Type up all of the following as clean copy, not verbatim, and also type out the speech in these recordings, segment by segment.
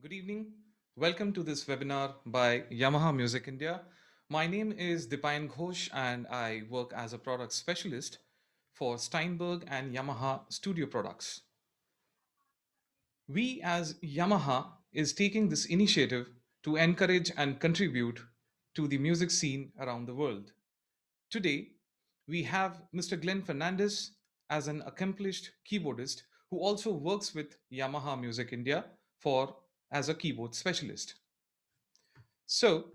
Good evening. Welcome to this webinar by Yamaha Music India. My name is Dipayan Ghosh and I work as a product specialist for Steinberg and Yamaha studio products. We as Yamaha is taking this initiative to encourage and contribute to the music scene around the world. Today, we have Mr. Glenn Fernandez as an accomplished keyboardist who also works with Yamaha Music India for as a keyboard specialist. So,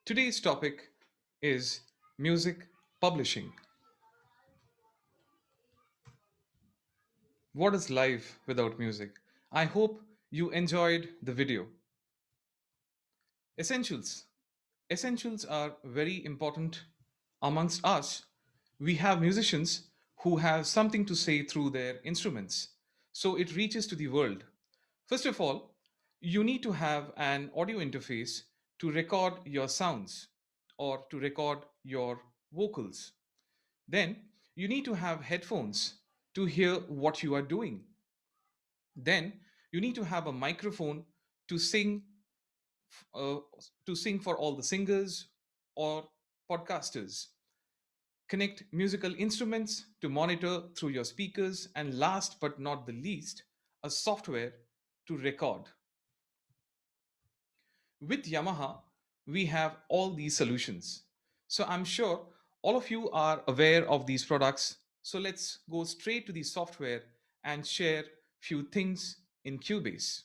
today's topic is music publishing. What is life without music? I hope you enjoyed the video. Essentials. Essentials are very important amongst us. We have musicians who have something to say through their instruments, so it reaches to the world. First of all, you need to have an audio interface to record your sounds or to record your vocals. Then you need to have headphones to hear what you are doing. Then you need to have a microphone to sing uh, to sing for all the singers or podcasters. Connect musical instruments to monitor through your speakers, and last but not the least, a software to record. With Yamaha, we have all these solutions. So I'm sure all of you are aware of these products. So let's go straight to the software and share few things in Cubase.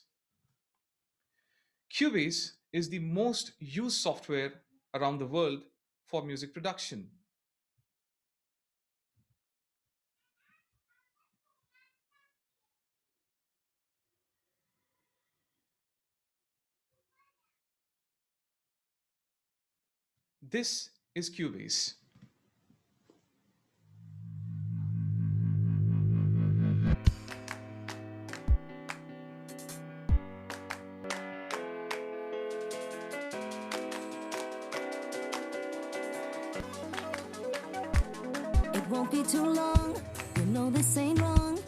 Cubase is the most used software around the world for music production. This is Cubase. It won't be too long, you know this ain't wrong.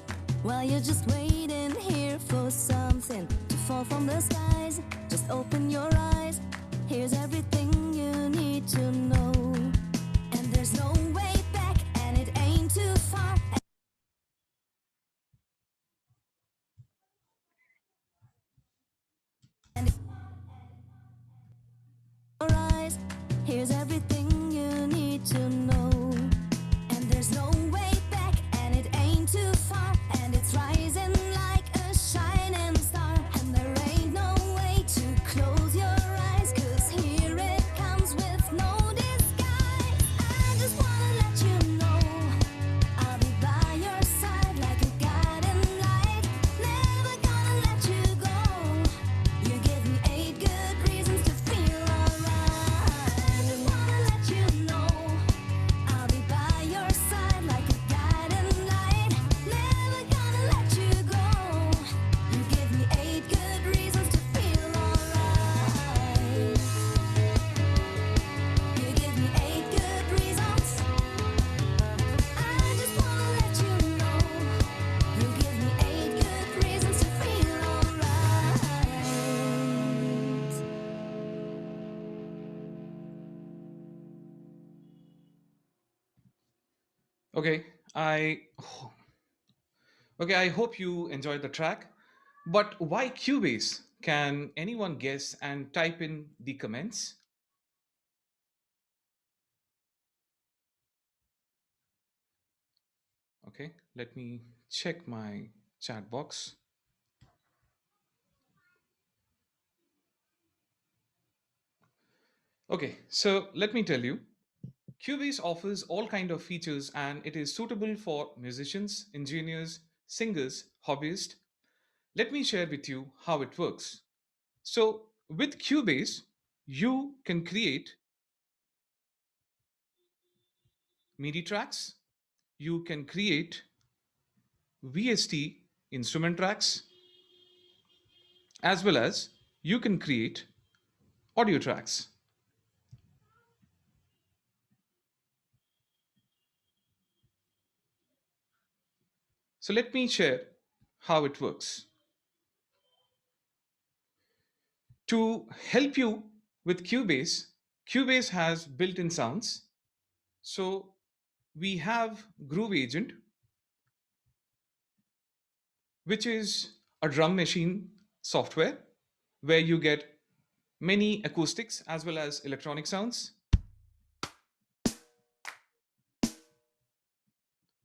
While you're just waiting here for something to fall from the skies, just open your eyes. Here's everything you need to know. And there's no way back, and it ain't too far. And your eyes, here's everything you need to know. And there's no way back, and it ain't too far. And it's rising like a shining star. And there ain't no way to close your eyes, 'cause here it comes with no disguise. I just wanna let you know I'll be by your side like a guiding light, never gonna let you go. You give me 8 good reasons to feel alright. I just wanna let you know I'll be by your side like a guiding light, never gonna let you go. You give me 8 good reasons to feel alright. You give me 8 good reasons. I just wanna let you know you give me 8 good reasons to feel alright. Okay, I I hope you enjoyed the track. But why Cubase? Can anyone guess and type in the comments? Okay, let me check my chat box. Okay, so let me tell you, Cubase offers all kind of features and it is suitable for musicians, engineers, singers, hobbyists. Let me share with you how it works. So with Cubase, you can create MIDI tracks, you can create VST instrument tracks, as well as you can create audio tracks. So let me share how it works. To help you with Cubase, Cubase has built-in sounds. So we have Groove Agent, which is a drum machine software where you get many acoustics as well as electronic sounds.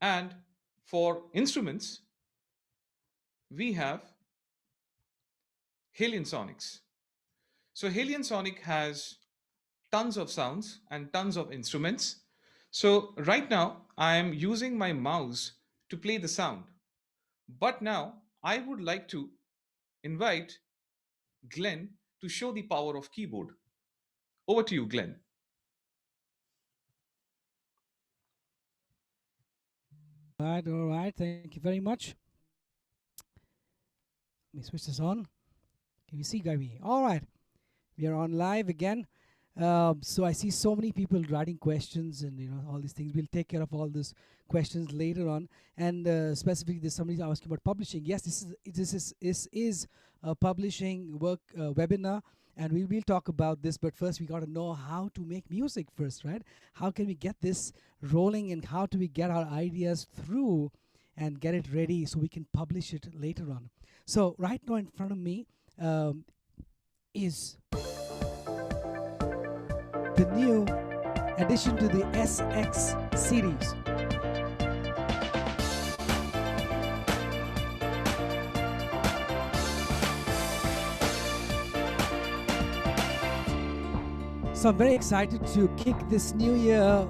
And for instruments, we have Halion Sonics. So Halion Sonic has tons of sounds and tons of instruments. So right now I am using my mouse to play the sound. But now I would like to invite Glenn to show the power of keyboard. Over to you, Glenn. All right. Thank you very much. Let me switch this on. Can you see, Gavi? All right. We are on live again. So I see so many people writing questions and all these things. We'll take care of all these questions later on. And specifically, there's somebody asking about publishing. Yes, this is a publishing work webinar, and we will talk about this. But first, we got to know how to make music first, right? How can we get this rolling, and how do we get our ideas through and get it ready so we can publish it later on? So right now in front of me is the new addition to the SX series. So I'm very excited to kick this new year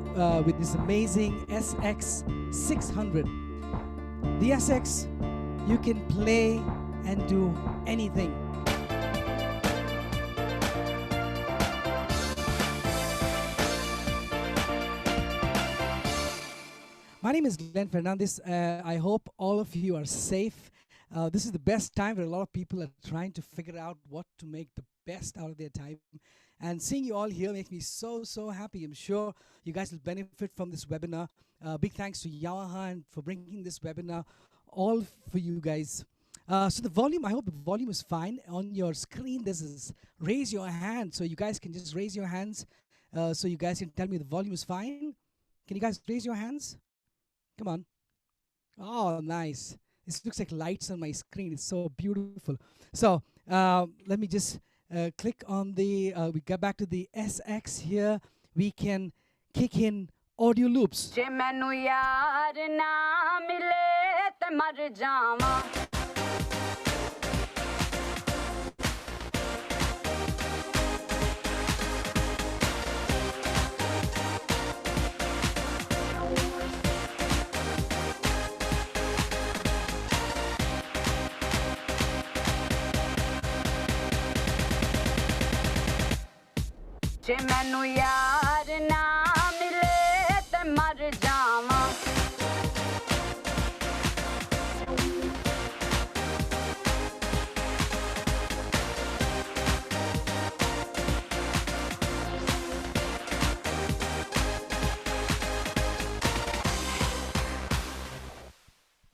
with this amazing SX 600. The SX, you can play and do anything. My name is Glenn Fernandez. I hope all of you are safe. This is the best time where a lot of people are trying to figure out what to make the best out of their time. And seeing you all here makes me so, so happy. I'm sure you guys will benefit from this webinar. Big thanks to Yamaha and for bringing this webinar all for you guys. So the volume, I hope the volume is fine. On your screen, this is raise your hand. So you guys can just raise your hands so you guys can tell me the volume is fine. Can you guys raise your hands? Come on. Oh, nice. This looks like lights on my screen. It's so beautiful. So let me just click on the, we get back to the SX here. We can kick in audio loops. मैनू यार ना मिले ते मर जावां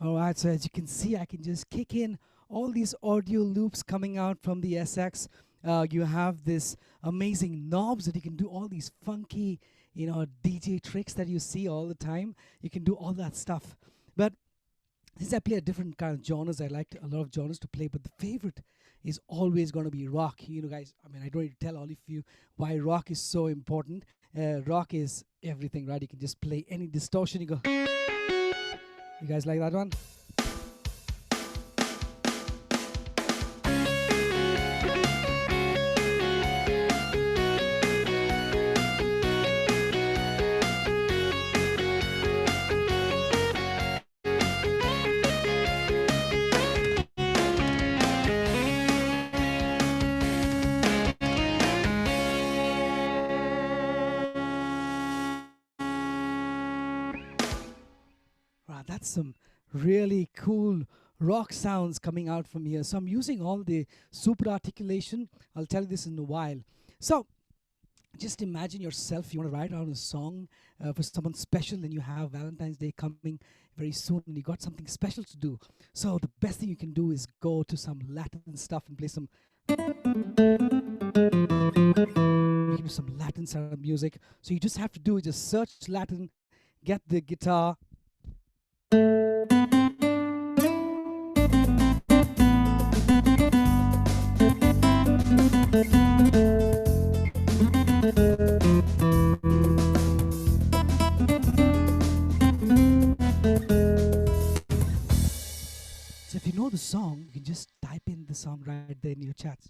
All right, so as you can see, I can just kick in all these audio loops coming out from the SX. You have this amazing knobs that you can do all these funky, DJ tricks that you see all the time. You can do all that stuff. But since I play a different kind of genres, I like a lot of genres to play, but the favorite is always going to be rock. Guys, I don't need to tell all of you why rock is so important. Rock is everything, right? You can just play any distortion. You go. You guys like that one? That's some really cool rock sounds coming out from here. So I'm using all the super articulation. I'll tell you this in a while. So just imagine yourself, you want to write out a song for someone special, and you have Valentine's Day coming very soon, and you got something special to do. So the best thing you can do is go to some Latin stuff and play some, you can do some Latin style of music. So you just have to do is just search Latin, get the guitar. So if you know the song, you can just type in the song right there in your chats.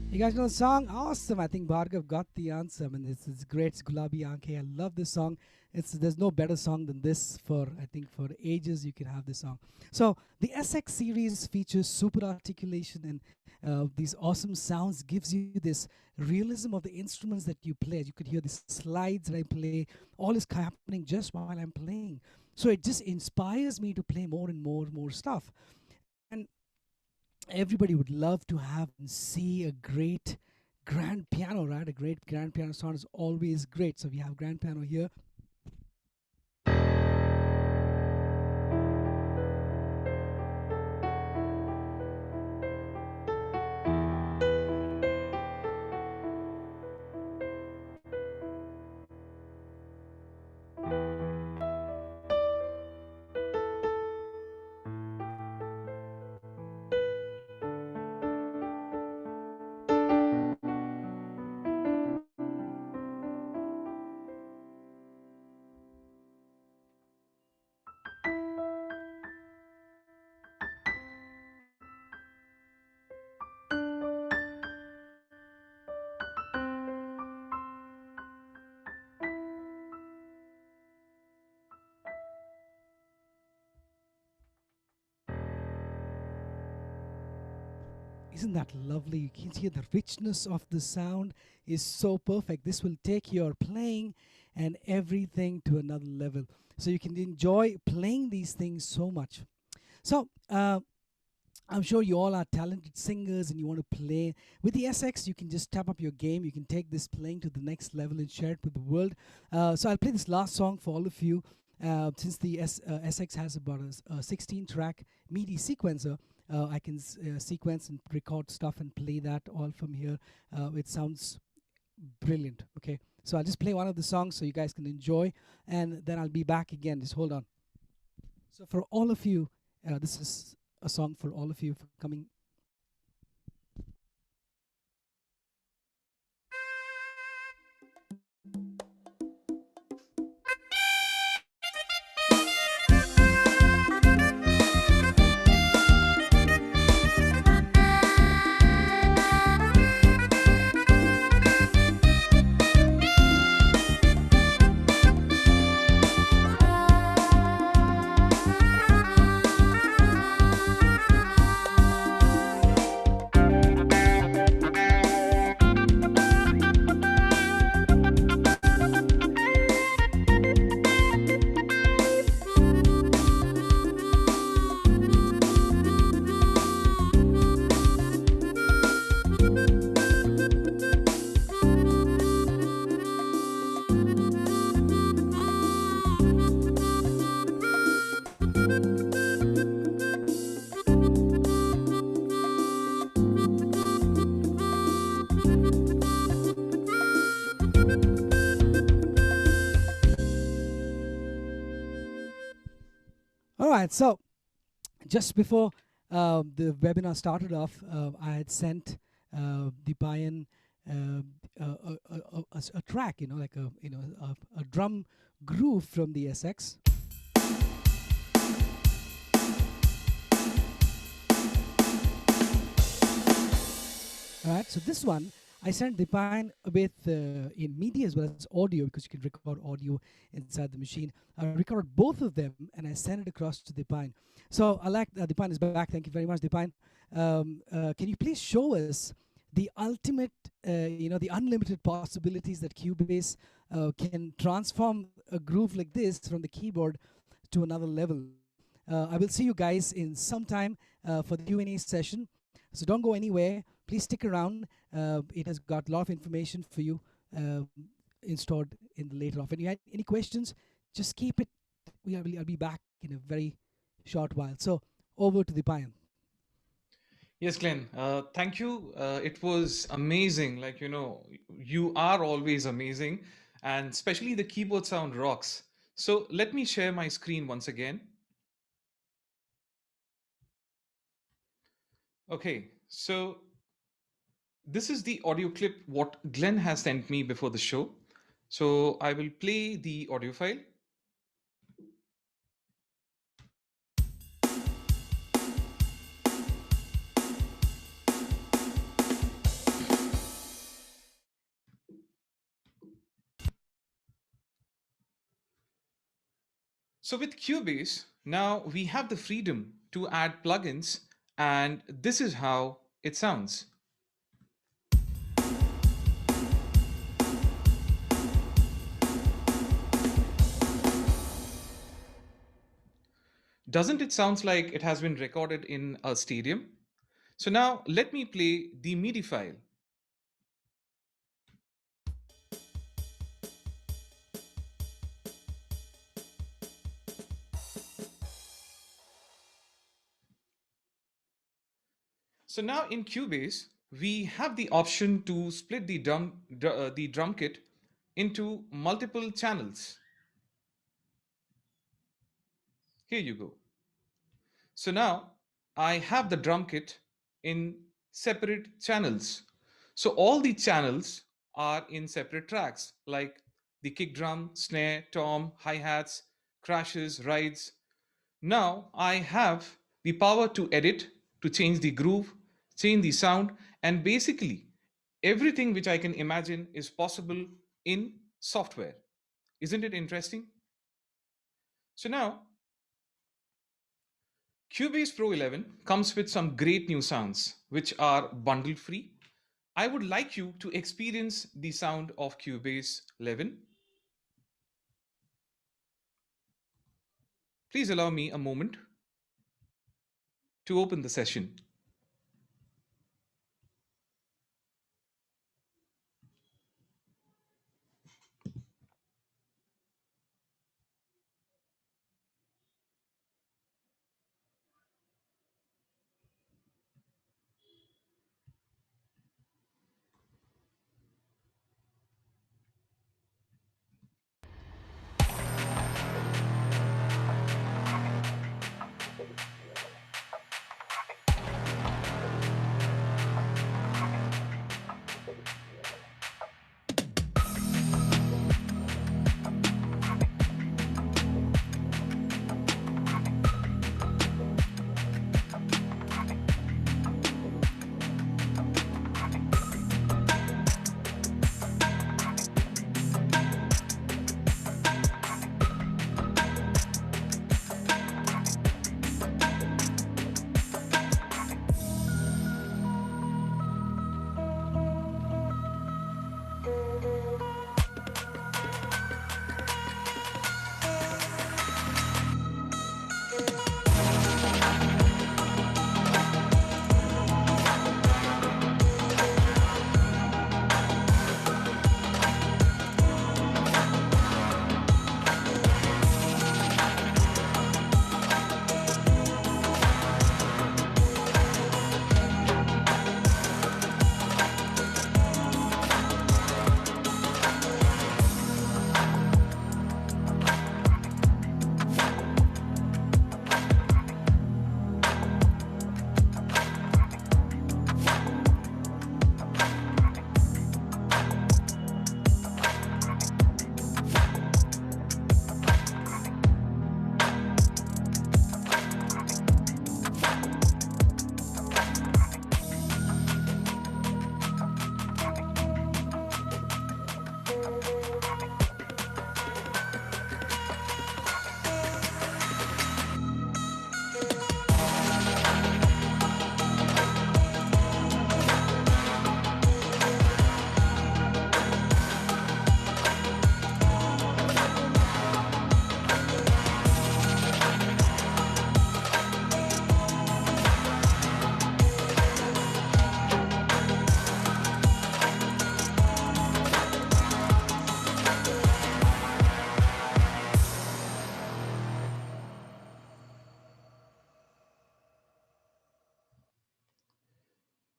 You guys know the song? Awesome. I think Bhargav got the answer. I mean, it's great. It's Gulabi Aankhe. I love this song. There's no better song than this for, I think, for ages you can have this song. So the SX series features super articulation and these awesome sounds, gives you this realism of the instruments that you play. You could hear the slides that I play. All is happening just while I'm playing. So it just inspires me to play more and more stuff. And everybody would love to have and see a great grand piano, right? A great grand piano sound is always great. So we have grand piano here. Isn't that lovely? You can hear the richness of the sound is so perfect. This will take your playing and everything to another level. So you can enjoy playing these things so much. So I'm sure you all are talented singers and you want to play. With the SX, you can just step up your game. You can take this playing to the next level and share it with the world. So I'll play this last song for all of you. Since the SX has about a 16-track MIDI sequencer, I can sequence and record stuff and play that all from here. It sounds brilliant. Okay, so I'll just play one of the songs so you guys can enjoy, and then I'll be back again. Just hold on. So for all of you, this is a song for all of you for coming. All right, so just before the webinar started off, I had sent Deepayan a track, like a drum groove from the SX. All right, so this one I sent Deepan with in MIDI as well as audio, because you can record audio inside the machine. I recorded both of them and I sent it across to Deepan. So I like Deepan is back. Thank you very much, Deepan. Can you please show us the ultimate, the unlimited possibilities that Cubase can transform a groove like this from the keyboard to another level? I will see you guys in some time for the Q&A session. So don't go anywhere. Please stick around. It has got a lot of information for you installed in the later off. And you had any questions, just keep it. I'll be back in a very short while. So over to the Payan. Yes, Glenn. Thank you. It was amazing. You are always amazing, and especially the keyboard sound rocks. So let me share my screen once again. Okay, so this is the audio clip what Glenn has sent me before the show. So I will play the audio file. So with Cubase, now we have the freedom to add plugins, and this is how it sounds. Doesn't it sound like it has been recorded in a stadium? So now let me play the MIDI file. So now in Cubase, we have the option to split the drum kit into multiple channels. Here you go. So now I have the drum kit in separate channels. So all the channels are in separate tracks, like the kick drum, snare, tom, hi-hats, crashes, rides. Now I have the power to edit, to change the groove, change the sound, and basically everything which I can imagine is possible in software. Isn't it interesting? So now Cubase Pro 11 comes with some great new sounds which are bundle free. I would like you to experience the sound of Cubase 11. Please allow me a moment to open the session.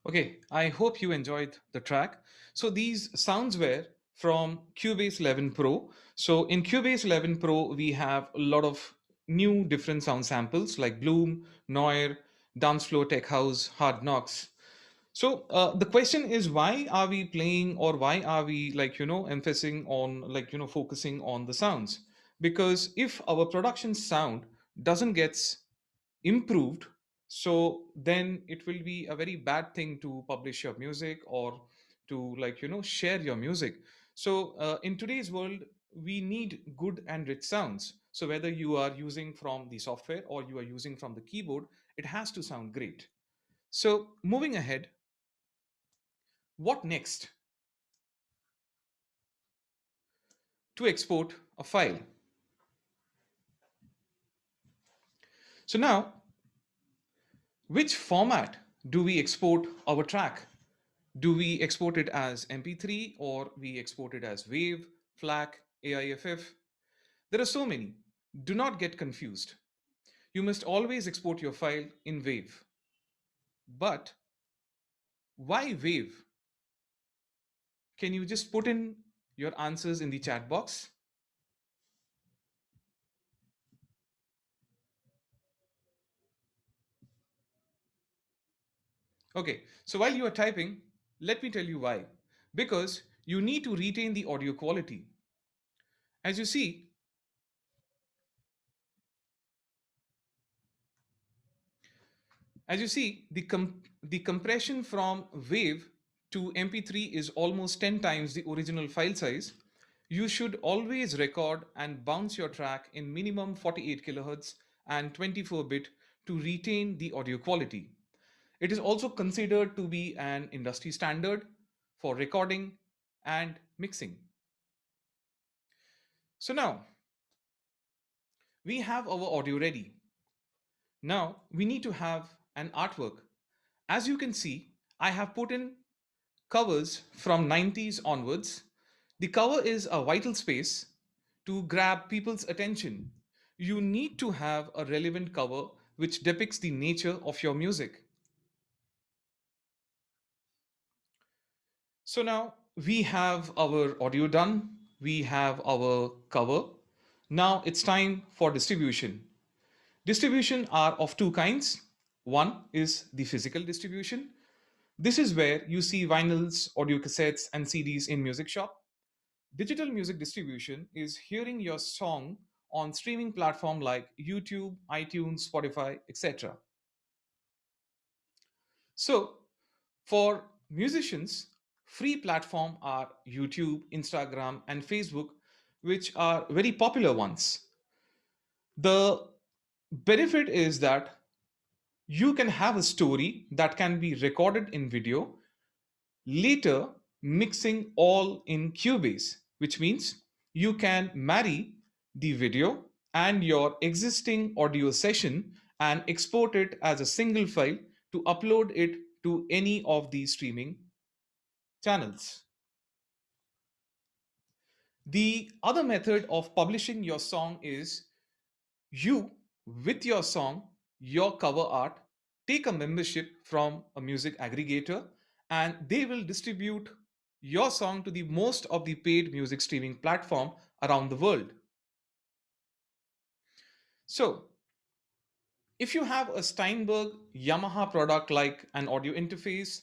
Okay, I hope you enjoyed the track. So these sounds were from Cubase 11 Pro. So in Cubase 11 Pro, we have a lot of new different sound samples like Bloom, Noir, Dance Floor Tech House, Hard Knocks. So the question is, why are we playing, or why are we, emphasizing on, focusing on the sounds? Because if our production sound doesn't get improved, so then it will be a very bad thing to publish your music, or to, share your music. So in today's world, we need good and rich sounds. So whether you are using from the software or you are using from the keyboard, it has to sound great. So moving ahead, what next? To export a file. So now, which format do we export our track? Do we export it as MP3, or we export it as WAV, FLAC, AIFF? There are so many. Do not get confused. You must always export your file in WAV. But why WAV? Can you just put in your answers in the chat box? Okay, so while you are typing, let me tell you why. Because you need to retain the audio quality. As you see, the compression from WAV to MP3 is almost 10 times the original file size. You should always record and bounce your track in minimum 48 kHz and 24-bit to retain the audio quality. It is also considered to be an industry standard for recording and mixing. So now we have our audio ready. Now we need to have an artwork. As you can see, I have put in covers from 90s onwards. The cover is a vital space to grab people's attention. You need to have a relevant cover which depicts the nature of your music. So now we have our audio done, we have our cover. Now it's time for distribution. Distribution are of two kinds. One is the physical distribution. This is where you see vinyls, audio cassettes, and CDs in music shop. Digital music distribution is hearing your song on streaming platform like YouTube, iTunes, Spotify, etc. So, for musicians, free platform are YouTube, Instagram, and Facebook, which are very popular ones. The benefit is that you can have a story that can be recorded in video, later mixing all in Cubase, which means you can marry the video and your existing audio session and export it as a single file to upload it to any of these streaming channels. The other method of publishing your song is you, with your song, your cover art, take a membership from a music aggregator, and they will distribute your song to the most of the paid music streaming platform around the world. So if you have a Steinberg Yamaha product like an audio interface,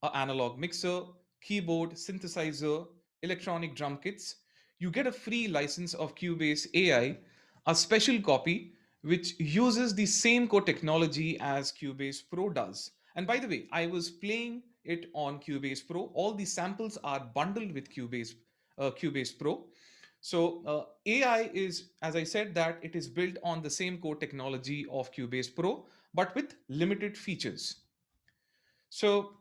an analog mixer, keyboard, synthesizer, electronic drum kits, you get a free license of Cubase AI, a special copy which uses the same core technology as Cubase Pro does. And by the way, I was playing it on Cubase Pro. All the samples are bundled with Cubase Pro. So AI is, as I said, that it is built on the same core technology of Cubase Pro, but with limited features. So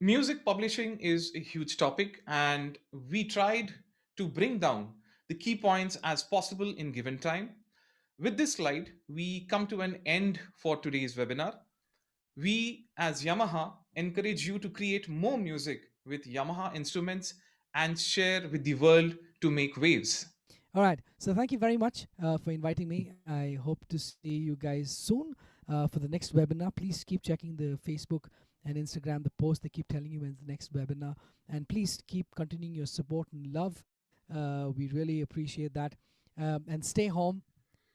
music publishing is a huge topic, and we tried to bring down the key points as possible in given time. With this slide, we come to an end for today's webinar. We, as Yamaha, encourage you to create more music with Yamaha instruments and share with the world to make waves. All right. So thank you very much for inviting me. I hope to see you guys soon for the next webinar. Please keep checking the Facebook and Instagram, the post they keep telling you when's the next webinar. And please keep continuing your support and love. We really appreciate that. And stay home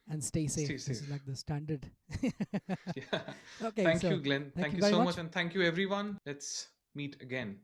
and stay safe. Stay This safe. is like the standard. Yeah. Okay, Thank so you, Glenn. thank Thank you you very so much. much. And thank you, everyone. Let's meet again.